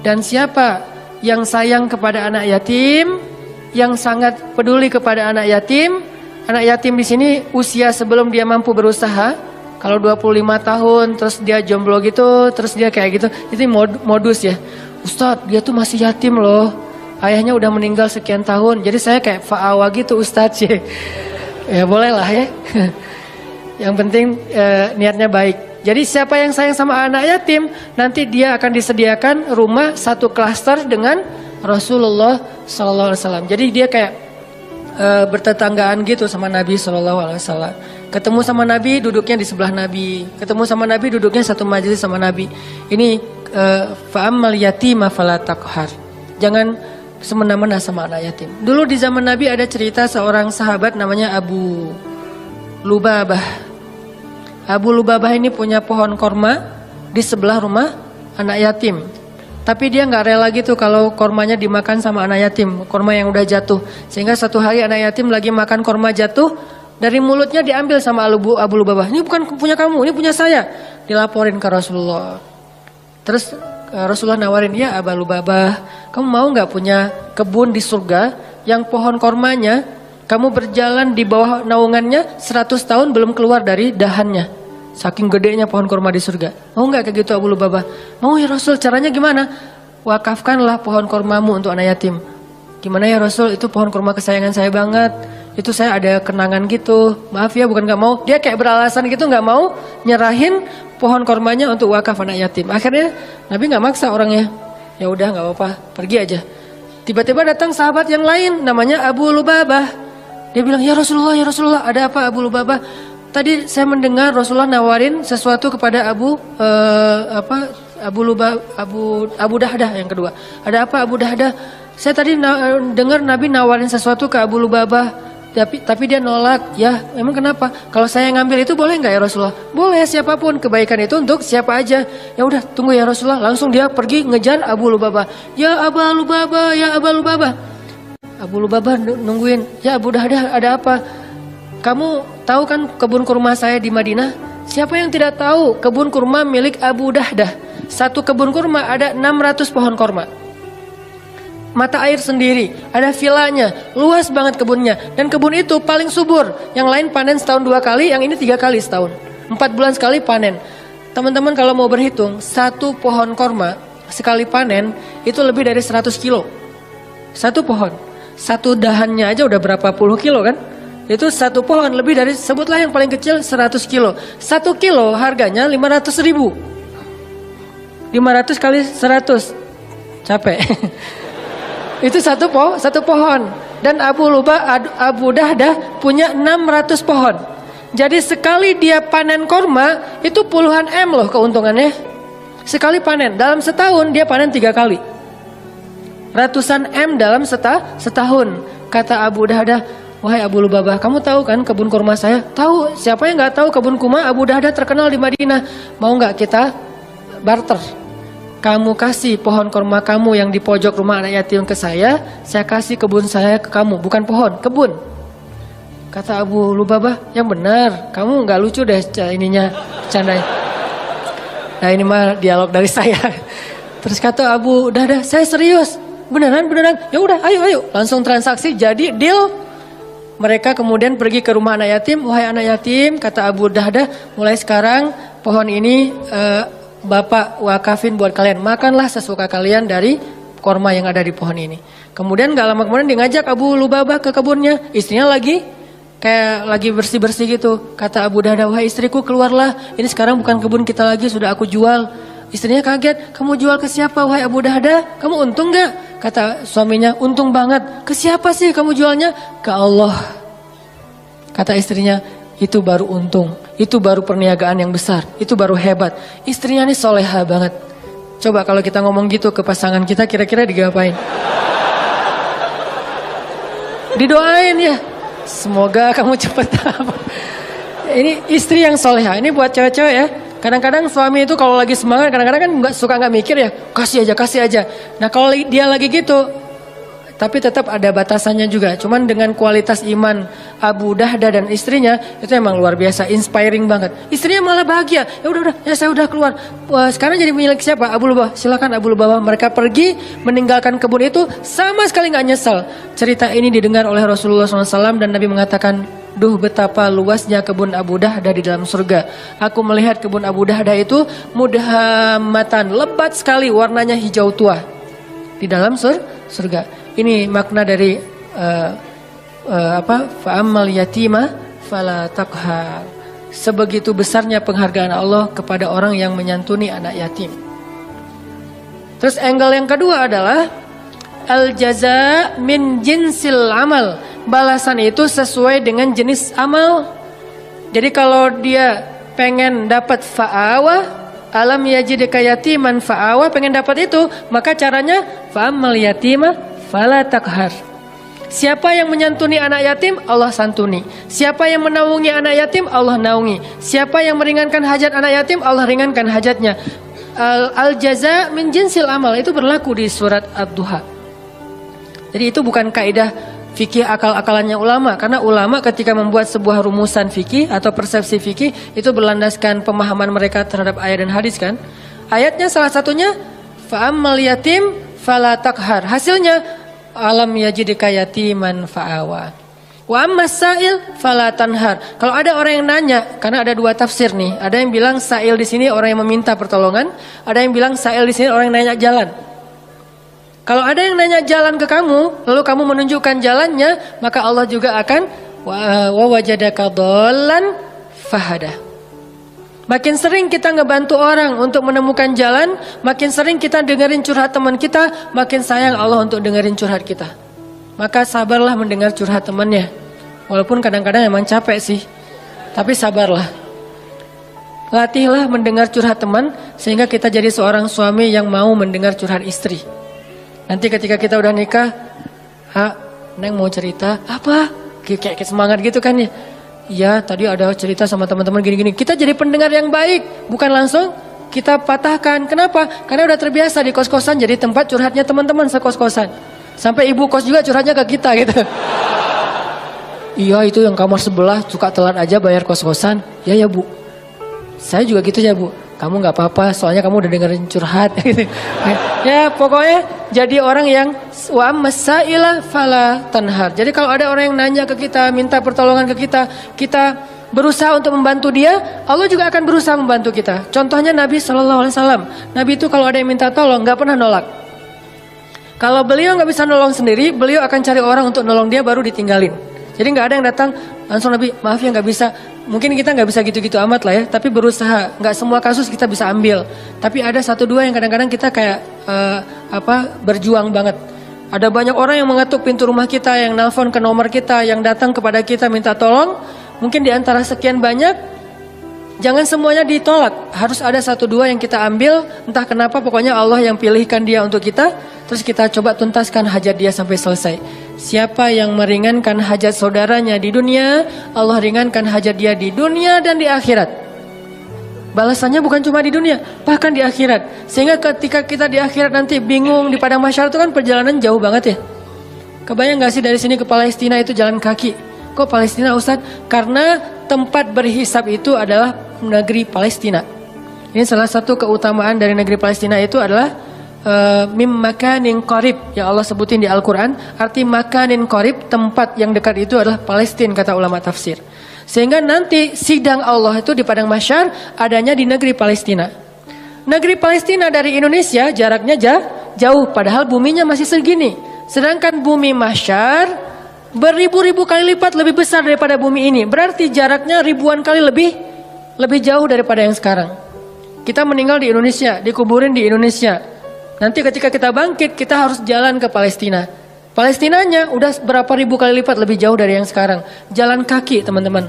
Dan siapa yang sayang kepada anak yatim, yang sangat peduli kepada anak yatim di sini usia sebelum dia mampu berusaha. Kalau 25 tahun terus dia jomblo gitu, terus dia kayak gitu, itu modus ya. Ustadz, dia tuh masih yatim loh. Ayahnya udah meninggal sekian tahun. Jadi saya kayak fa'awa gitu Ustadz ya. Ya boleh lah ya. Yang penting niatnya baik. Jadi siapa yang sayang sama anak yatim, nanti dia akan disediakan rumah satu klaster dengan Rasulullah SAW. Jadi dia kayak bertetanggaan gitu sama Nabi SAW. Ketemu sama Nabi, duduknya di sebelah Nabi. Ketemu sama Nabi, duduknya satu majelis sama Nabi. Ini fa'ammal yatima fala taqhar. Jangan semena-mena sama anak yatim. Dulu di zaman Nabi ada cerita seorang sahabat namanya Abu Lubabah. Abu Lubabah ini punya pohon korma di sebelah rumah anak yatim. Tapi dia nggak rela gitu kalau kormanya dimakan sama anak yatim, korma yang udah jatuh. Sehingga satu hari anak yatim lagi makan korma jatuh, dari mulutnya diambil sama Abu Lubabah. Ini bukan punya kamu, ini punya saya. Dilaporin ke Rasulullah. Terus Rasulullah nawarin, ya Abu Lubabah, kamu mau nggak punya kebun di surga yang pohon kormanya kamu berjalan di bawah naungannya 100 tahun belum keluar dari dahannya. Saking gedenya pohon korma di surga. Mau nggak kayak gitu Abu Lubabah? Mau ya Rasul, caranya gimana? Wakafkanlah pohon kormamu untuk anak yatim. Gimana ya Rasul, itu pohon korma kesayangan saya banget. Itu saya ada kenangan gitu. Maaf ya, bukan nggak mau. Dia kayak beralasan gitu, nggak mau nyerahin pohon kormanya untuk wakaf anak yatim. Akhirnya Nabi nggak maksa orangnya. Ya udah nggak apa-apa, pergi aja. Tiba-tiba datang sahabat yang lain, namanya Abu Lubabah. Dia bilang, ya Rasulullah, ada apa Abu Lubabah? Tadi saya mendengar Rasulullah nawarin sesuatu kepada Abu Dahdah yang kedua. Ada apa Abu Dahdah? Saya tadi dengar Nabi nawarin sesuatu ke Abu Lubabah, tapi dia nolak. Ya, emang kenapa? Kalau saya ngambil itu boleh nggak ya Rasulullah? Boleh, siapapun, kebaikan itu untuk siapa aja. Ya udah, tunggu ya Rasulullah. Langsung dia pergi ngejar Abu Lubabah. Ya Abu Lubabah, ya Abu Lubabah. Abu Lubabah nungguin. Ya Abu Dahdah, ada apa? Kamu tahu kan kebun kurma saya di Madinah? Siapa yang tidak tahu kebun kurma milik Abu Dahdah? Satu kebun kurma ada 600 pohon kurma. mata air sendiri, ada vilanya, luas banget kebunnya. Dan kebun itu paling subur. Yang lain panen setahun 2 kali, yang ini 3 kali setahun. 4 bulan sekali panen. Teman-teman kalau mau berhitung, satu pohon korma sekali panen itu lebih dari 100 kilo. Satu pohon, satu dahannya aja udah berapa puluh kilo kan? Itu satu pohon lebih dari, sebutlah yang paling kecil 100 kilo. 1 kilo harganya 500 ribu. 500 kali 100, capek. Itu satu pohon. Dan Abu Dahdah punya 600 pohon. Jadi sekali dia panen korma itu puluhan M loh keuntungannya. Sekali panen, dalam setahun dia panen 3 kali. Ratusan M dalam setahun. Kata Abu Dahdah, wahai Abu Lubabah, kamu tahu kan kebun kurma saya? Tahu. Siapa yang nggak tahu kebun kurma Abu Dahdah terkenal di Madinah? Mau nggak kita barter? Kamu kasih pohon kurma kamu yang di pojok rumah anak yatim ke saya kasih kebun saya ke kamu, bukan pohon, kebun. Kata Abu Lubabah, yang benar, kamu nggak lucu deh ininya, candanya. Nah ini mah dialog dari saya. Terus kata Abu Dahdah, saya serius, beneran. Ya udah, ayo, langsung transaksi, jadi deal. Mereka kemudian pergi ke rumah anak yatim. Wahai anak yatim, kata Abu Dahdah, mulai sekarang pohon ini Bapak wakafin buat kalian. Makanlah sesuka kalian dari korma yang ada di pohon ini. Kemudian gak lama kemudian dia ngajak Abu Lubabah ke kebunnya. Istrinya lagi bersih-bersih gitu. Kata Abu Dahdah, wahai istriku keluarlah. Ini sekarang bukan kebun kita lagi, sudah aku jual. Istrinya kaget, kamu jual ke siapa wahai Abu Dahdah? Kamu untung gak? Kata suaminya, untung banget. Ke siapa sih kamu jualnya? Ke Allah. Kata istrinya, itu baru untung. Itu baru perniagaan yang besar. Itu baru hebat. Istrinya ini soleha banget. Coba kalau kita ngomong gitu ke pasangan kita, kira-kira digapain? Didoain ya. Semoga kamu cepat apa. Ini istri yang soleha. Ini buat cewek-cewek ya. Kadang-kadang suami itu kalau lagi semangat, kadang-kadang kan nggak mikir ya. Kasih aja. Nah kalau dia lagi gitu, tapi tetap ada batasannya juga. Cuman dengan kualitas iman Abu Dahdah dan istrinya itu emang luar biasa, inspiring banget. Istrinya malah bahagia. Ya saya udah keluar. Wah, sekarang jadi milik siapa? Abu Lubabah. Silakan Abu Lubabah. Mereka pergi meninggalkan kebun itu sama sekali nggak nyesal. Cerita ini didengar oleh Rasulullah SAW dan Nabi mengatakan, duh betapa luasnya kebun Abu Dahdah di dalam surga. Aku melihat kebun Abu Dahdah itu mudhammatan, lebat sekali, warnanya hijau tua di dalam surga. Ini makna dari fa'ammal yatima fala taqhar. Sebegitu besarnya penghargaan Allah kepada orang yang menyantuni anak yatim. Terus angle yang kedua adalah al jaza min jinsil amal. Balasan itu sesuai dengan jenis amal. Jadi kalau dia pengen dapat fa'awa, alam yajidka yatiman fa'awa, pengen dapat itu, maka caranya fa'ammal yatima fala taqhar. Siapa yang menyantuni anak yatim, Allah santuni. Siapa yang menaungi anak yatim, Allah naungi. Siapa yang meringankan hajat anak yatim, Allah ringankan hajatnya. Al jaza min jinsil amal itu berlaku di surat Ad-Duha. Jadi itu bukan kaidah fikih akal-akalannya ulama, karena ulama ketika membuat sebuah rumusan fikih atau persepsi fikih itu berlandaskan pemahaman mereka terhadap ayat dan hadis kan. Ayatnya salah satunya fa'ammal yatim fala taqhar. Hasilnya alam yajidka yatiman fa'awa. Wa ammas sa'il fala tanhar. Kalau ada orang yang nanya, karena ada dua tafsir nih. Ada yang bilang sa'il di sini orang yang meminta pertolongan, ada yang bilang sa'il di sini orang yang nanya jalan. Kalau ada yang nanya jalan ke kamu, lalu kamu menunjukkan jalannya, maka Allah juga akan wa wajadaka dhallan fahada. Makin sering kita ngebantu orang untuk menemukan jalan, makin sering kita dengerin curhat teman kita, makin sayang Allah untuk dengerin curhat kita. Maka sabarlah mendengar curhat temannya. Walaupun kadang-kadang emang capek sih, tapi sabarlah. Latihlah mendengar curhat teman, sehingga kita jadi seorang suami yang mau mendengar curhat istri. Nanti ketika kita udah nikah, Neng mau cerita apa? Kayak semangat gitu kan ya. Iya, tadi ada cerita sama teman-teman gini-gini. Kita jadi pendengar yang baik, bukan langsung kita patahkan. Kenapa? Karena udah terbiasa di kos-kosan jadi tempat curhatnya teman-teman sekos-kosan. Sampai ibu kos juga curhatnya ke kita gitu. Iya, itu yang kamar sebelah suka telat aja bayar kos-kosan. Ya Bu. Saya juga gitu ya Bu. kamu nggak apa-apa, soalnya kamu udah dengerin curhat. Gitu. Ya pokoknya jadi orang yang wa masaila fala tanhar. Jadi kalau ada orang yang nanya ke kita, minta pertolongan ke kita, kita berusaha untuk membantu dia, Allah juga akan berusaha membantu kita. Contohnya Nabi SAW. Nabi itu kalau ada yang minta tolong nggak pernah nolak. Kalau beliau nggak bisa nolong sendiri, beliau akan cari orang untuk nolong dia baru ditinggalin. Jadi nggak ada yang datang langsung Nabi, maaf ya nggak bisa. Mungkin kita nggak bisa gitu-gitu amat lah ya, tapi berusaha. Nggak semua kasus kita bisa ambil. Tapi ada satu dua yang kadang-kadang kita kayak berjuang banget. Ada banyak orang yang mengetuk pintu rumah kita, yang nelpon ke nomor kita, yang datang kepada kita minta tolong. Mungkin di antara sekian banyak, jangan semuanya ditolak. Harus ada satu dua yang kita ambil. Entah kenapa, pokoknya Allah yang pilihkan dia untuk kita. Terus kita coba tuntaskan hajat dia sampai selesai. Siapa yang meringankan hajat saudaranya di dunia, Allah ringankan hajat dia di dunia dan di akhirat. Balasannya bukan cuma di dunia, bahkan di akhirat. Sehingga ketika kita di akhirat nanti bingung di padang mahsyar itu kan perjalanan jauh banget ya. Kebayang gak sih dari sini ke Palestina itu jalan kaki? Kok Palestina Ustaz? Karena tempat berhisab itu adalah negeri Palestina. Ini salah satu keutamaan dari negeri Palestina itu adalah mim makanin qarib yang Allah sebutin di Al-Quran. Arti makanin qarib, tempat yang dekat itu adalah Palestina kata ulama tafsir. Sehingga nanti sidang Allah itu di padang mahsyar adanya di negeri Palestina. Negeri Palestina dari Indonesia jaraknya jauh, padahal buminya masih segini. Sedangkan bumi mahsyar beribu-ribu kali lipat lebih besar daripada bumi ini. Berarti jaraknya ribuan kali lebih jauh daripada yang sekarang. Kita meninggal di Indonesia, dikuburin di Indonesia. Nanti ketika kita bangkit, kita harus jalan ke Palestina. Palestinanya udah berapa ribu kali lipat lebih jauh dari yang sekarang. Jalan kaki teman-teman.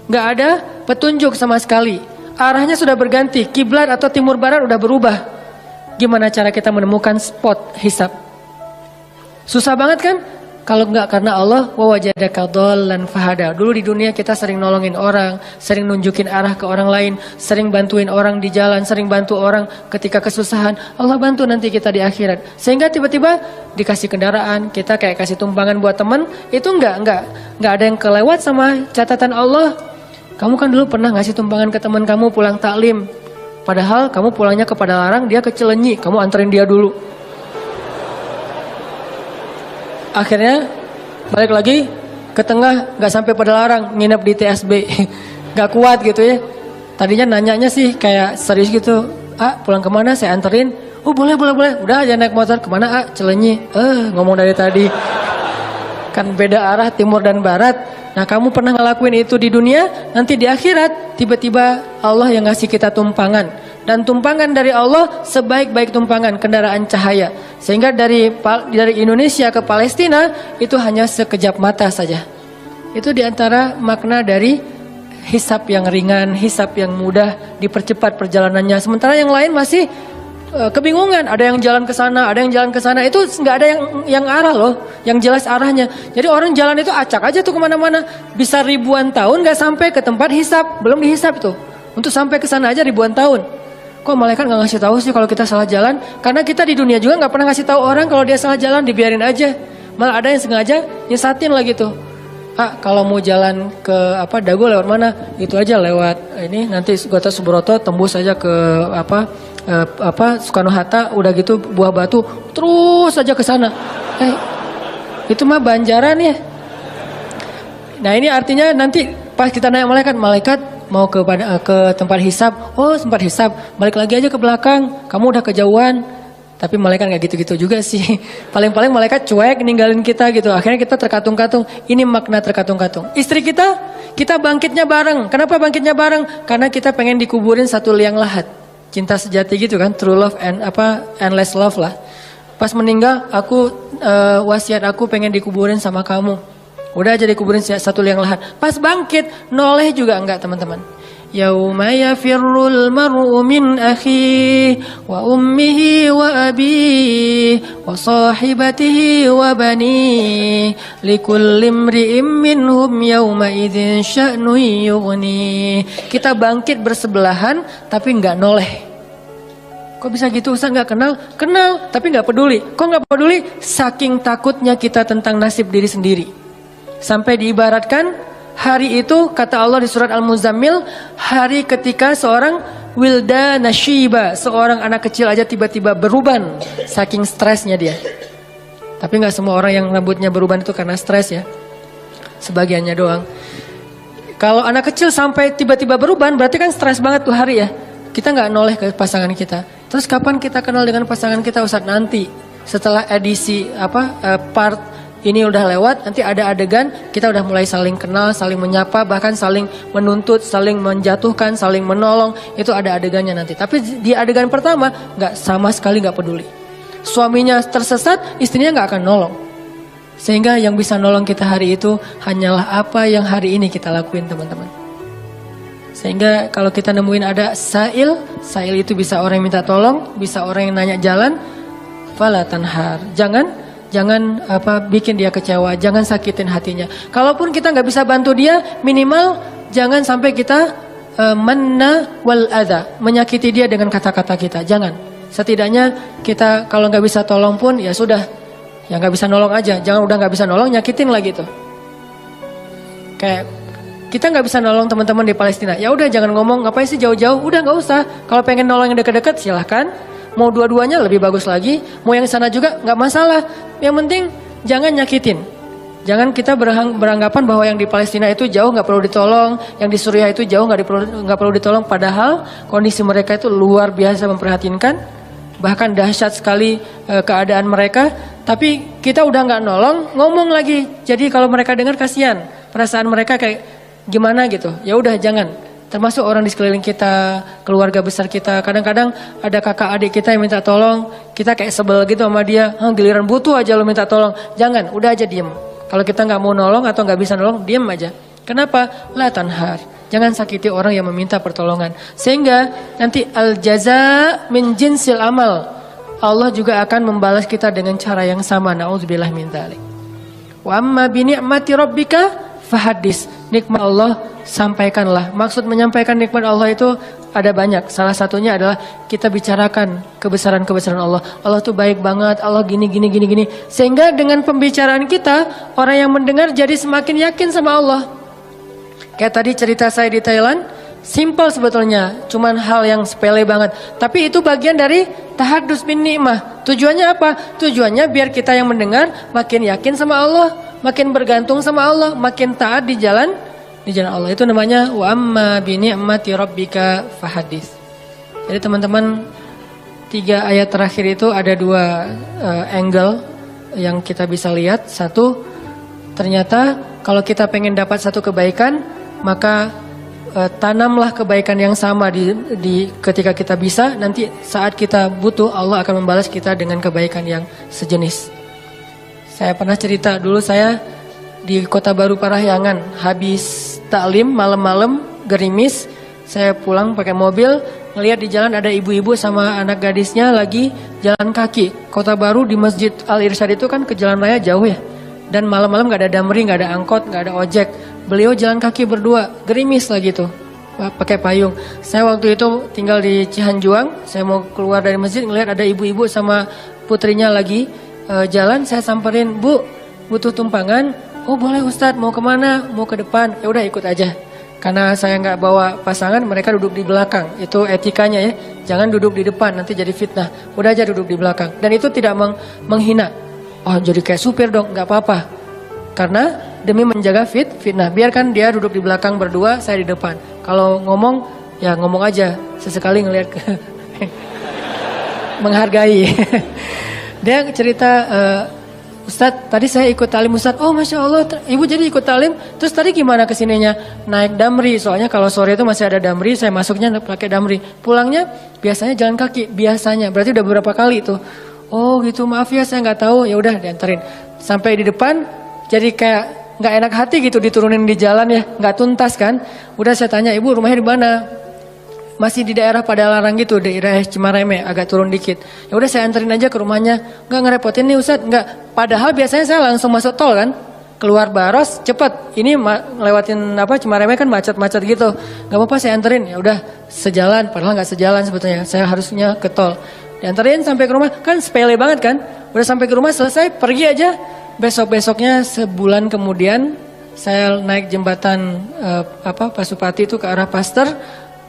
Gak ada petunjuk sama sekali. Arahnya sudah berganti. Kiblat atau timur barat udah berubah. Gimana cara kita menemukan spot hisab? Susah banget kan? Kalau enggak karena Allah, wa wajadaka dhallan fahada. Dulu di dunia kita sering nolongin orang, sering nunjukin arah ke orang lain, sering bantuin orang di jalan, sering bantu orang ketika kesusahan. Allah bantu nanti kita di akhirat. Sehingga tiba-tiba dikasih kendaraan, kita kayak kasih tumpangan buat teman, itu enggak ada yang kelewat sama catatan Allah. Kamu kan dulu pernah ngasih tumpangan ke teman kamu pulang taklim. Padahal kamu pulangnya ke Padalarang, dia ke Cilenyi, kamu anterin dia dulu. Akhirnya balik lagi ke tengah, gak sampai Padalarang, nginep di TSB. Gak kuat gitu ya. Tadinya nanyanya sih kayak serius gitu, pulang kemana, saya anterin. Oh boleh. Udah aja naik motor, kemana Cilenyi. Ngomong dari tadi. Kan beda arah timur dan barat. Nah kamu pernah ngelakuin itu di dunia, nanti di akhirat tiba-tiba Allah yang ngasih kita tumpangan. Dan tumpangan dari Allah sebaik-baik tumpangan kendaraan cahaya. Sehingga dari Indonesia ke Palestina itu hanya sekejap mata saja. Itu diantara makna dari hisab yang ringan, hisab yang mudah, dipercepat perjalanannya. Sementara yang lain masih kebingungan. Ada yang jalan ke sana, ada yang jalan ke sana. Itu nggak ada yang arah loh, yang jelas arahnya. Jadi orang jalan itu acak aja tuh kemana-mana. Bisa ribuan tahun nggak sampai ke tempat hisab, belum dihisab tuh. Untuk sampai ke sana aja ribuan tahun. Kok malaikat nggak ngasih tahu sih kalau kita salah jalan? Karena kita di dunia juga nggak pernah ngasih tahu orang kalau dia salah jalan, dibiarin aja. Malah ada yang sengaja nyesatin lagi tuh. Kalau mau jalan ke Dago lewat mana? Itu aja lewat ini, nanti Gatot Subroto tembus aja ke Soekarno Hatta, udah gitu Buah Batu, terus aja ke sana. Itu mah Banjaran ya. Nah ini artinya nanti pas kita nanya malaikat mau ke tempat hisab, tempat hisab, balik lagi aja ke belakang, kamu udah kejauhan. Tapi malaikat nggak gitu-gitu juga sih. Paling-paling malaikat cuek ninggalin kita gitu. Akhirnya kita terkatung-katung. Ini makna terkatung-katung. Istri kita bangkitnya bareng. Kenapa bangkitnya bareng? Karena kita pengen dikuburin satu liang lahat. Cinta sejati gitu kan, true love and endless love lah. Pas meninggal, wasiat aku pengen dikuburin sama kamu. Udah aja dikuburin satu liang lahat. Pas bangkit, noleh juga enggak teman-teman. Yauma yafirrul mar'u min akhihi wa ummihi wa abihi wa sahibatihi wa banihi likulli imri'in minhum yawma idzin sya'nun yughni. Kita bangkit bersebelahan tapi enggak noleh. Kok bisa gitu Ustaz, enggak kenal? Kenal tapi enggak peduli. Kok enggak peduli? Saking takutnya kita tentang nasib diri sendiri. Sampai diibaratkan hari itu kata Allah di surat Al-Muzammil, hari ketika seorang wildana syiba, seorang anak kecil aja tiba-tiba beruban saking stresnya dia. Tapi nggak semua orang yang rambutnya beruban itu karena stres ya, sebagiannya doang. Kalau anak kecil sampai tiba-tiba beruban berarti kan stres banget tuh hari ya. Kita nggak noleh ke pasangan kita. Terus kapan kita kenal dengan pasangan kita, Ustaz? Nanti setelah edisi part ini udah lewat, nanti ada adegan kita udah mulai saling kenal, saling menyapa, bahkan saling menuntut, saling menjatuhkan, saling menolong. Itu ada adegannya nanti. Tapi di adegan pertama nggak, sama sekali nggak peduli. Suaminya tersesat, istrinya nggak akan nolong. Sehingga yang bisa nolong kita hari itu hanyalah apa yang hari ini kita lakuin, teman-teman. Sehingga kalau kita nemuin ada sa'il itu bisa orang yang minta tolong, bisa orang yang nanya jalan, fala tanhar. Jangan bikin dia kecewa, jangan sakitin hatinya. Kalaupun kita nggak bisa bantu dia, minimal jangan sampai kita manna wal adha, menyakiti dia dengan kata-kata kita. Jangan. Setidaknya kita kalau nggak bisa tolong pun ya sudah, ya nggak bisa nolong aja. Jangan udah nggak bisa nolong, nyakitin lagi tuh. Kayak kita nggak bisa nolong teman-teman di Palestina. Ya udah jangan ngomong ngapain sih jauh-jauh. Udah nggak usah. Kalau pengen nolong yang dekat-dekat silahkan. Mau dua-duanya lebih bagus lagi. Mau yang sana juga nggak masalah. Yang penting jangan nyakitin. Jangan kita beranggapan bahwa yang di Palestina itu jauh nggak perlu ditolong, yang di Suriah itu jauh nggak perlu ditolong. Padahal kondisi mereka itu luar biasa memprihatinkan, bahkan dahsyat sekali keadaan mereka. Tapi kita udah nggak nolong, ngomong lagi. Jadi kalau mereka dengar kasihan, perasaan mereka kayak gimana gitu. Ya udah jangan. Termasuk orang di sekeliling kita, keluarga besar kita. Kadang-kadang ada kakak adik kita yang minta tolong, kita kayak sebel gitu sama dia. Giliran butuh aja lo minta tolong. Jangan, udah aja diem. Kalau kita nggak mau nolong atau nggak bisa nolong, diem aja. Kenapa? La tanhar. Jangan sakiti orang yang meminta pertolongan. Sehingga nanti al-jaza min jinsil amal. Allah juga akan membalas kita dengan cara yang sama. Na'udzubillah min dzalik. Wa amma bi ni'mati rabbika fahadis. Nikmat Allah sampaikanlah. Maksud menyampaikan nikmat Allah itu ada banyak. Salah satunya adalah kita bicarakan kebesaran-kebesaran Allah. Allah tuh baik banget, Allah gini. Sehingga dengan pembicaraan kita, orang yang mendengar jadi semakin yakin sama Allah. Kayak tadi cerita saya di Thailand, simple sebetulnya, cuman hal yang sepele banget. Tapi itu bagian dari tahadus bin ni'mah. Tujuannya apa? Tujuannya biar kita yang mendengar makin yakin sama Allah, makin bergantung sama Allah, makin taat di jalan Allah. Itu namanya wa amma bi ni'mati rabbika fahadits. Jadi teman-teman, 3 ayat terakhir itu ada 2 angle yang kita bisa lihat. Satu, ternyata kalau kita pengen dapat satu kebaikan, maka tanamlah kebaikan yang sama di ketika kita bisa. Nanti saat kita butuh, Allah akan membalas kita dengan kebaikan yang sejenis. Saya pernah cerita dulu, saya di Kota Baru Parahyangan habis taklim malam-malam gerimis, saya pulang pakai mobil, ngelihat di jalan ada ibu-ibu sama anak gadisnya lagi jalan kaki. Kota Baru di Masjid Al Irsyad itu kan ke jalan raya jauh ya, dan malam-malam nggak ada damri, nggak ada angkot, nggak ada ojek. Beliau jalan kaki berdua, gerimis lagi tuh, pakai payung. Saya waktu itu tinggal di Cihanjuang, saya mau keluar dari masjid, ngelihat ada ibu-ibu sama putrinya lagi jalan. Saya samperin, Bu, butuh tumpangan? Oh boleh Ustadz, mau kemana? Mau ke depan? Ya udah ikut aja. Karena saya nggak bawa pasangan, mereka duduk di belakang. Itu etikanya ya, jangan duduk di depan, nanti jadi fitnah. Udah aja duduk di belakang. Dan itu tidak menghina. Oh jadi kayak supir dong, nggak apa-apa. Karena demi menjaga fitnah. Biarkan dia duduk di belakang berdua, saya di depan. Kalau ngomong, ya ngomong aja. Sesekali ngelihat ke menghargai. Dia cerita, Ustadz, tadi saya ikut talim Ustadz. Oh Masya Allah, Ibu jadi ikut talim. Terus tadi gimana kesininya? Naik damri, soalnya kalau sore itu masih ada damri. Saya masuknya pakai damri. Pulangnya biasanya jalan kaki, biasanya. Berarti udah beberapa kali tuh. Oh gitu, maaf ya saya nggak tahu. Ya udah dianterin. Sampai di depan, jadi kayak nggak enak hati gitu diturunin di jalan ya. Nggak tuntas kan. Udah saya tanya, Ibu rumahnya di mana? Masih di daerah Padalarang gitu, daerah Cimareme, agak turun dikit. Ya udah saya anterin aja ke rumahnya. Nggak ngerepotin nih Ustadz, nggak. Padahal biasanya saya langsung masuk tol kan, keluar Baros cepet. Ini lewatin Cimareme kan macet-macet gitu. Nggak apa-apa saya anterin. Ya udah sejalan, padahal nggak sejalan sebetulnya. Saya harusnya ke tol. Dianterin sampai ke rumah, kan sepele banget kan. Udah sampai ke rumah selesai, pergi aja. Besok-besoknya sebulan kemudian saya naik jembatan Pasupati itu ke arah Pasteur.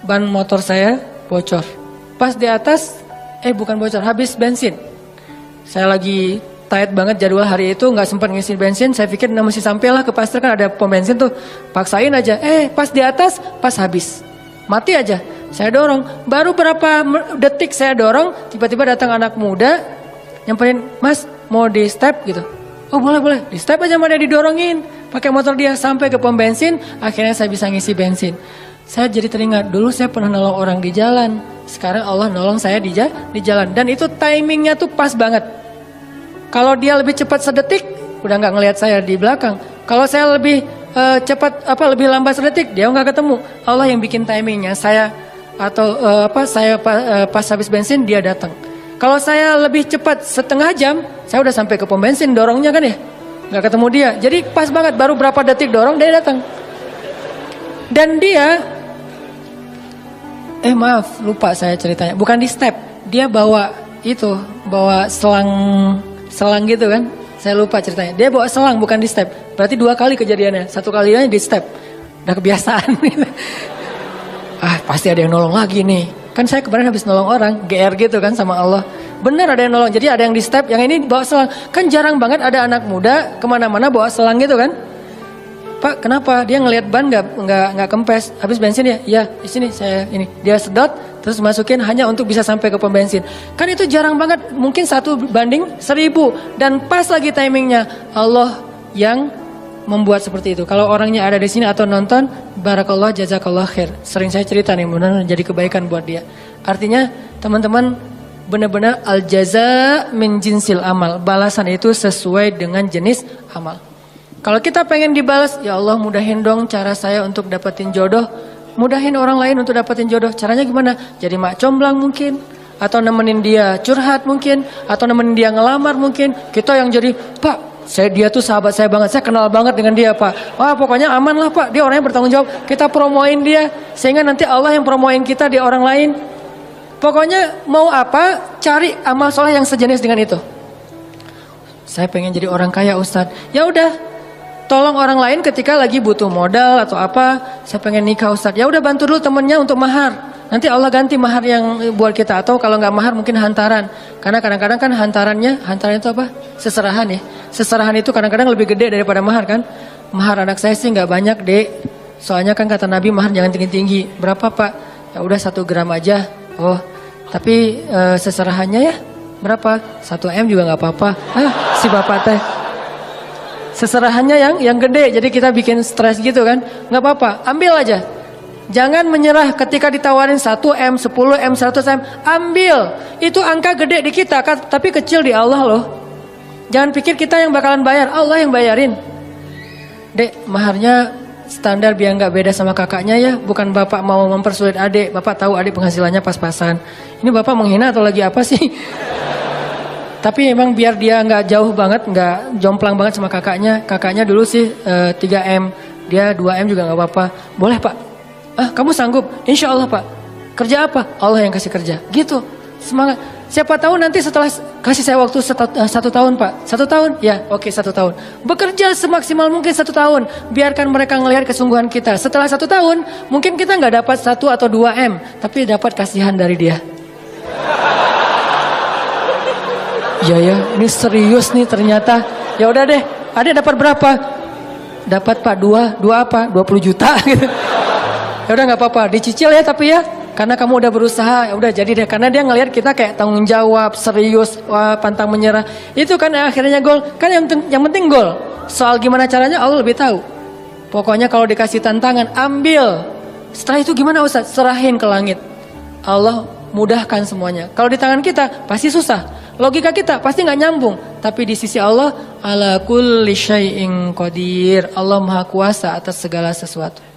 Ban motor saya bocor. Pas di atas, bukan bocor, habis bensin. Saya lagi tight banget jadwal hari itu, nggak sempat ngisi bensin. Saya pikir masih sampailah ke pasar, kan ada pom bensin tuh. Paksain aja, pas di atas, pas habis. Mati aja. Saya dorong, baru berapa detik saya dorong, tiba-tiba datang anak muda, nyamperin, "Mas, mau di step?" gitu. "Oh boleh, di step aja." Mana didorongin, pakai motor dia sampai ke pom bensin, akhirnya saya bisa ngisi bensin. Saya jadi teringat, dulu saya pernah nolong orang di jalan, sekarang Allah nolong saya di jalan. Dan itu timingnya tuh pas banget. Kalau dia lebih cepat sedetik, udah nggak ngelihat saya di belakang. Kalau saya lebih cepat, lebih lambat sedetik, dia nggak ketemu. Allah yang bikin timingnya. Saya pas habis bensin dia datang. Kalau saya lebih cepat setengah jam, saya udah sampai ke pom bensin dorongnya kan ya, nggak ketemu dia. Jadi pas banget, baru berapa detik dorong dia datang. Dan dia, maaf lupa saya ceritanya, bukan di step, dia bawa selang gitu kan. Saya lupa ceritanya. Dia bawa selang bukan di step. Berarti 2 kali kejadiannya. 1 kalinya di step. Udah kebiasaan. Pasti ada yang nolong lagi nih. Kan saya kemarin habis nolong orang, GR gitu kan sama Allah. Benar ada yang nolong. Jadi ada yang di step, yang ini bawa selang. Kan jarang banget ada anak muda kemana-mana bawa selang gitu kan. "Pak, kenapa?" Dia ngelihat ban nggak kempes. Habis bensin ya? "Iya, di sini saya ini." Dia sedot, terus masukin hanya untuk bisa sampai ke pom bensin. Kan itu jarang banget, mungkin 1:1000. Dan pas lagi timingnya, Allah yang membuat seperti itu. Kalau orangnya ada di sini atau nonton, barakallah jazakallah khair. Sering saya cerita nih, benar jadi kebaikan buat dia. Artinya teman-teman, benar-benar al jaza min jinsil amal. Balasan itu sesuai dengan jenis amal. Kalau kita pengen dibalas, ya Allah mudahin dong cara saya untuk dapetin jodoh. Mudahin orang lain untuk dapetin jodoh. Caranya gimana? Jadi mak comblang mungkin. Atau nemenin dia curhat mungkin. Atau nemenin dia ngelamar mungkin. Kita yang jadi, "Pak, dia tuh sahabat saya banget. Saya kenal banget dengan dia, Pak. Wah, pokoknya aman lah, Pak. Dia orangnya bertanggung jawab." Kita promoin dia. Sehingga nanti Allah yang promoin kita di orang lain. Pokoknya mau apa, cari amal soleh yang sejenis dengan itu. Saya pengen jadi orang kaya, Ustadz. Ya udah. Tolong orang lain ketika lagi butuh modal atau apa. Saya pengen nikah, Ustadz. Ya udah, bantu dulu temennya untuk mahar. Nanti Allah ganti mahar yang buat kita. Atau kalau nggak mahar mungkin hantaran. Karena kadang-kadang kan hantaran itu apa? Seserahan ya. Seserahan itu kadang-kadang lebih gede daripada mahar kan. Mahar anak saya sih nggak banyak, Dek. Soalnya kan kata Nabi mahar jangan tinggi-tinggi. Berapa, Pak? Ya udah 1 gram aja. Oh, tapi seserahannya ya berapa? 1 M juga nggak apa-apa. Si bapak teh. Seserahannya yang gede, jadi kita bikin stres gitu kan. Nggak apa-apa, ambil aja. Jangan menyerah ketika ditawarin 1 M, 10 M, 100 M. Ambil, itu angka gede di kita, tapi kecil di Allah loh. Jangan pikir kita yang bakalan bayar, Allah yang bayarin. Dek, maharnya standar biar nggak beda sama kakaknya ya. Bukan bapak mau mempersulit adik, bapak tahu adik penghasilannya pas-pasan. Ini bapak menghina atau lagi apa sih? Tapi emang biar dia nggak jauh banget, nggak jomplang banget sama kakaknya. Kakaknya dulu sih 3 M, dia 2 M juga nggak apa-apa. Boleh, Pak? Kamu sanggup? Insya Allah, Pak. Kerja apa? Allah yang kasih kerja. Gitu, semangat. Siapa tahu nanti setelah kasih saya waktu 1 tahun, Pak. 1 tahun? Ya, oke 1 tahun. Bekerja semaksimal mungkin 1 tahun. Biarkan mereka ngelihat kesungguhan kita. Setelah 1 tahun, mungkin kita nggak dapat 1 atau 2 M, tapi dapat kasihan dari dia. Ya, ini serius nih ternyata. Ya udah deh, Adek dapat berapa? Dapat, Pak, 2 apa? 20 juta gitu. Ya udah nggak apa-apa, dicicil ya tapi ya. Karena kamu udah berusaha, ya udah jadi deh. Karena dia ngelihat kita kayak tanggung jawab, serius, pantang menyerah. Itu kan akhirnya gol. Kan yang penting gol. Soal gimana caranya Allah lebih tahu. Pokoknya kalau dikasih tantangan, ambil. Setelah itu gimana, Ustaz? Serahin ke langit. Allah mudahkan semuanya. Kalau di tangan kita pasti susah. Logika kita pasti nggak nyambung. Tapi di sisi Allah, ala kulli syai'in qadir. Allah Maha Kuasa atas segala sesuatu.